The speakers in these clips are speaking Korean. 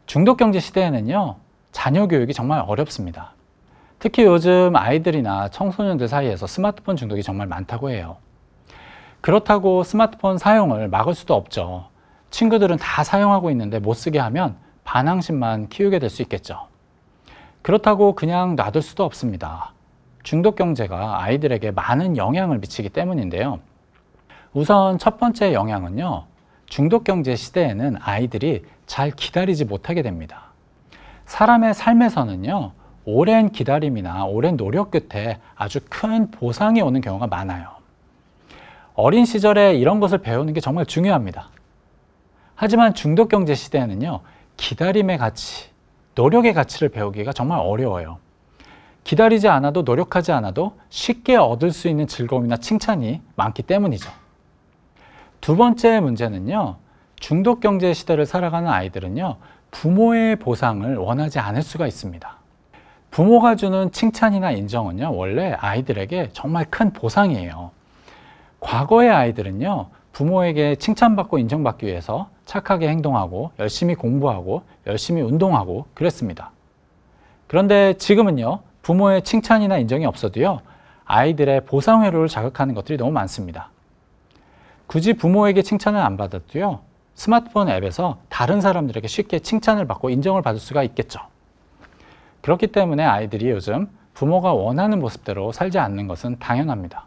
중독경제 시대에는요, 자녀 교육이 정말 어렵습니다. 특히 요즘 아이들이나 청소년들 사이에서 스마트폰 중독이 정말 많다고 해요. 그렇다고 스마트폰 사용을 막을 수도 없죠. 친구들은 다 사용하고 있는데 못 쓰게 하면 반항심만 키우게 될 수 있겠죠. 그렇다고 그냥 놔둘 수도 없습니다. 중독경제가 아이들에게 많은 영향을 미치기 때문인데요. 우선 첫 번째 영향은요, 중독경제 시대에는 아이들이 잘 기다리지 못하게 됩니다. 사람의 삶에서는요, 오랜 기다림이나 오랜 노력 끝에 아주 큰 보상이 오는 경우가 많아요. 어린 시절에 이런 것을 배우는 게 정말 중요합니다. 하지만 중독경제 시대에는요, 기다림의 가치, 노력의 가치를 배우기가 정말 어려워요. 기다리지 않아도 노력하지 않아도 쉽게 얻을 수 있는 즐거움이나 칭찬이 많기 때문이죠. 두 번째 문제는요, 중독경제 시대를 살아가는 아이들은요, 부모의 보상을 원하지 않을 수가 있습니다. 부모가 주는 칭찬이나 인정은요, 원래 아이들에게 정말 큰 보상이에요. 과거의 아이들은요, 부모에게 칭찬받고 인정받기 위해서 착하게 행동하고 열심히 공부하고 열심히 운동하고 그랬습니다. 그런데 지금은요, 부모의 칭찬이나 인정이 없어도요, 아이들의 보상 회로를 자극하는 것들이 너무 많습니다. 굳이 부모에게 칭찬을 안 받아도요, 스마트폰 앱에서 다른 사람들에게 쉽게 칭찬을 받고 인정을 받을 수가 있겠죠. 그렇기 때문에 아이들이 요즘 부모가 원하는 모습대로 살지 않는 것은 당연합니다.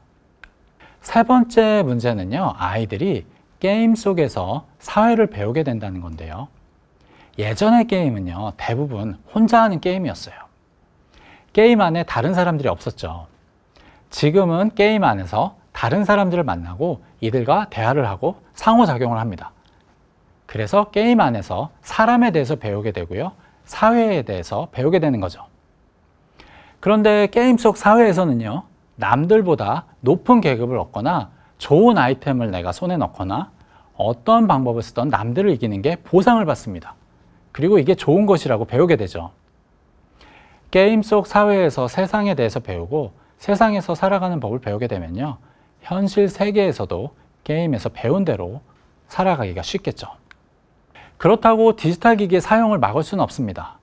세 번째 문제는요, 아이들이 게임 속에서 사회를 배우게 된다는 건데요. 예전의 게임은요, 대부분 혼자 하는 게임이었어요. 게임 안에 다른 사람들이 없었죠. 지금은 게임 안에서 다른 사람들을 만나고 이들과 대화를 하고 상호작용을 합니다. 그래서 게임 안에서 사람에 대해서 배우게 되고요, 사회에 대해서 배우게 되는 거죠. 그런데 게임 속 사회에서는요, 남들보다 높은 계급을 얻거나 좋은 아이템을 내가 손에 넣거나 어떤 방법을 쓰던 남들을 이기는 게 보상을 받습니다. 그리고 이게 좋은 것이라고 배우게 되죠. 게임 속 사회에서 세상에 대해서 배우고 세상에서 살아가는 법을 배우게 되면요, 현실 세계에서도 게임에서 배운 대로 살아가기가 쉽겠죠. 그렇다고 디지털 기기의 사용을 막을 수는 없습니다.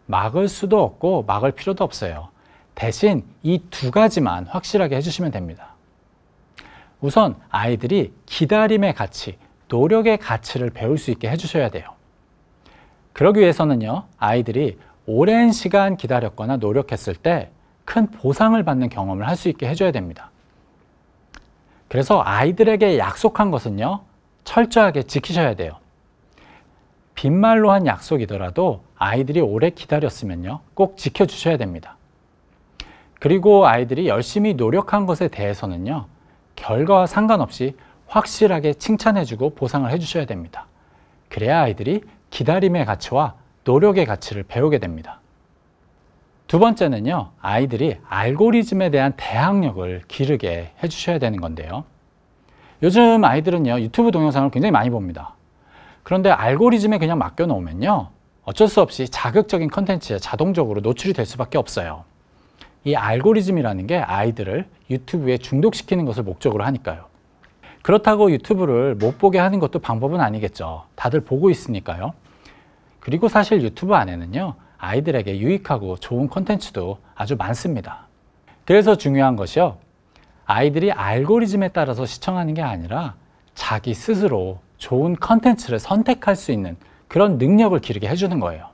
막을 수도 없고 막을 필요도 없어요. 대신 이 두 가지만 확실하게 해주시면 됩니다. 우선 아이들이 기다림의 가치, 노력의 가치를 배울 수 있게 해주셔야 돼요. 그러기 위해서는요, 아이들이 오랜 시간 기다렸거나 노력했을 때 큰 보상을 받는 경험을 할 수 있게 해줘야 됩니다. 그래서 아이들에게 약속한 것은요, 철저하게 지키셔야 돼요. 빈말로 한 약속이더라도 아이들이 오래 기다렸으면요, 꼭 지켜주셔야 됩니다. 그리고 아이들이 열심히 노력한 것에 대해서는요, 결과와 상관없이 확실하게 칭찬해주고 보상을 해주셔야 됩니다. 그래야 아이들이 기다림의 가치와 노력의 가치를 배우게 됩니다. 두 번째는요, 아이들이 알고리즘에 대한 대항력을 기르게 해주셔야 되는 건데요. 요즘 아이들은요, 유튜브 동영상을 굉장히 많이 봅니다. 그런데 알고리즘에 그냥 맡겨놓으면요, 어쩔 수 없이 자극적인 컨텐츠에 자동적으로 노출이 될 수밖에 없어요. 이 알고리즘이라는 게 아이들을 유튜브에 중독시키는 것을 목적으로 하니까요. 그렇다고 유튜브를 못 보게 하는 것도 방법은 아니겠죠. 다들 보고 있으니까요. 그리고 사실 유튜브 안에는요, 아이들에게 유익하고 좋은 콘텐츠도 아주 많습니다. 그래서 중요한 것이요, 아이들이 알고리즘에 따라서 시청하는 게 아니라 자기 스스로 좋은 콘텐츠를 선택할 수 있는 그런 능력을 기르게 해주는 거예요.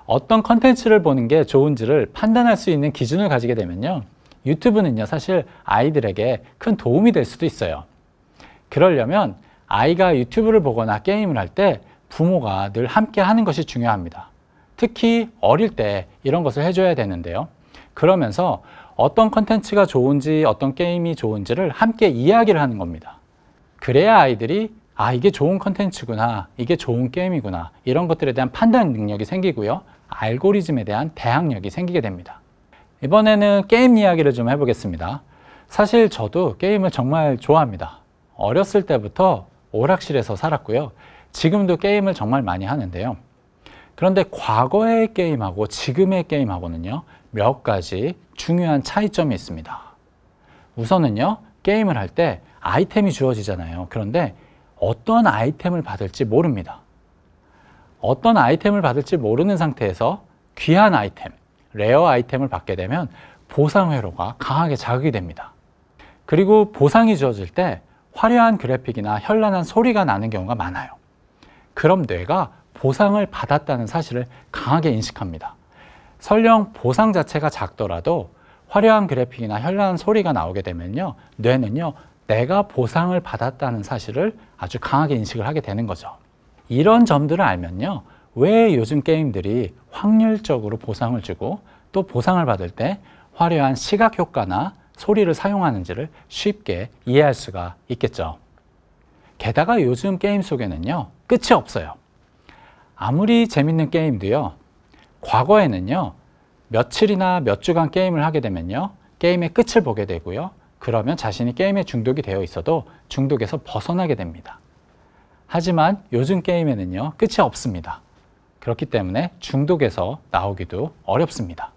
어떤 콘텐츠를 보는 게 좋은지를 판단할 수 있는 기준을 가지게 되면요, 유튜브는요, 사실 아이들에게 큰 도움이 될 수도 있어요. 그러려면 아이가 유튜브를 보거나 게임을 할 때 부모가 늘 함께 하는 것이 중요합니다. 특히 어릴 때 이런 것을 해줘야 되는데요. 그러면서 어떤 콘텐츠가 좋은지 어떤 게임이 좋은지를 함께 이야기를 하는 겁니다. 그래야 아이들이 이게 좋은 콘텐츠구나, 이게 좋은 게임이구나, 이런 것들에 대한 판단 능력이 생기고요, 알고리즘에 대한 대항력이 생기게 됩니다. 이번에는 게임 이야기를 좀 해보겠습니다. 사실 저도 게임을 정말 좋아합니다. 어렸을 때부터 오락실에서 살았고요, 지금도 게임을 정말 많이 하는데요. 그런데 과거의 게임하고 지금의 게임하고는요, 몇 가지 중요한 차이점이 있습니다. 우선은요, 게임을 할 때 아이템이 주어지잖아요. 그런데 어떤 아이템을 받을지 모릅니다. 어떤 아이템을 받을지 모르는 상태에서 귀한 아이템, 레어 아이템을 받게 되면 보상 회로가 강하게 자극이 됩니다. 그리고 보상이 주어질 때 화려한 그래픽이나 현란한 소리가 나는 경우가 많아요. 그럼 뇌가 보상을 받았다는 사실을 강하게 인식합니다. 설령 보상 자체가 작더라도 화려한 그래픽이나 현란한 소리가 나오게 되면요, 뇌는요, 내가 보상을 받았다는 사실을 아주 강하게 인식을 하게 되는 거죠. 이런 점들을 알면요, 왜 요즘 게임들이 확률적으로 보상을 주고 또 보상을 받을 때 화려한 시각 효과나 소리를 사용하는지를 쉽게 이해할 수가 있겠죠. 게다가 요즘 게임 속에는요, 끝이 없어요. 아무리 재밌는 게임도요, 과거에는요, 며칠이나 몇 주간 게임을 하게 되면요, 게임의 끝을 보게 되고요, 그러면 자신이 게임에 중독이 되어 있어도 중독에서 벗어나게 됩니다. 하지만 요즘 게임에는요, 끝이 없습니다. 그렇기 때문에 중독에서 나오기도 어렵습니다.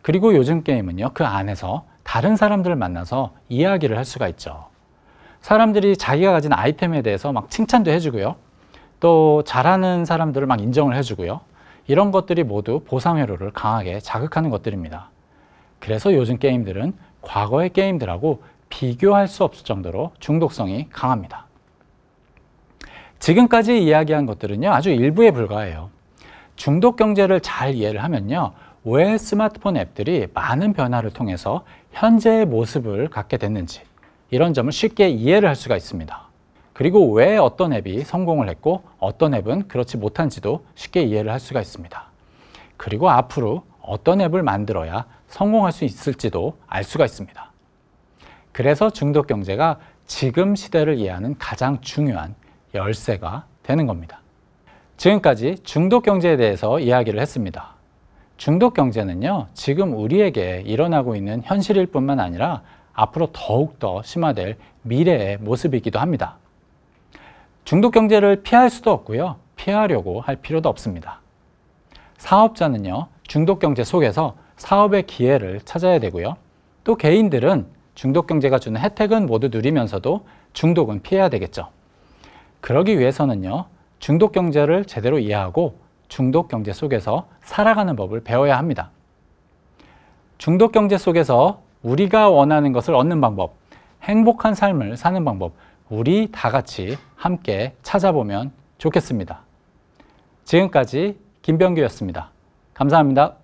그리고 요즘 게임은요, 그 안에서 다른 사람들을 만나서 이야기를 할 수가 있죠. 사람들이 자기가 가진 아이템에 대해서 막 칭찬도 해주고요, 또 잘하는 사람들을 막 인정을 해주고요, 이런 것들이 모두 보상 회로를 강하게 자극하는 것들입니다. 그래서 요즘 게임들은 과거의 게임들하고 비교할 수 없을 정도로 중독성이 강합니다. 지금까지 이야기한 것들은요, 아주 일부에 불과해요. 중독 경제를 잘 이해를 하면요, 왜 스마트폰 앱들이 많은 변화를 통해서 현재의 모습을 갖게 됐는지, 이런 점을 쉽게 이해를 할 수가 있습니다. 그리고 왜 어떤 앱이 성공을 했고 어떤 앱은 그렇지 못한지도 쉽게 이해를 할 수가 있습니다. 그리고 앞으로 어떤 앱을 만들어야 성공할 수 있을지도 알 수가 있습니다. 그래서 중독 경제가 지금 시대를 이해하는 가장 중요한 열쇠가 되는 겁니다. 지금까지 중독 경제에 대해서 이야기를 했습니다. 중독 경제는요, 지금 우리에게 일어나고 있는 현실일 뿐만 아니라 앞으로 더욱더 심화될 미래의 모습이기도 합니다. 중독 경제를 피할 수도 없고요, 피하려고 할 필요도 없습니다. 사업자는요, 중독 경제 속에서 사업의 기회를 찾아야 되고요, 또 개인들은 중독 경제가 주는 혜택은 모두 누리면서도 중독은 피해야 되겠죠. 그러기 위해서는요, 중독 경제를 제대로 이해하고 중독 경제 속에서 살아가는 법을 배워야 합니다. 중독 경제 속에서 우리가 원하는 것을 얻는 방법, 행복한 삶을 사는 방법, 우리 다 같이 함께 찾아보면 좋겠습니다. 지금까지 김병규였습니다. 감사합니다.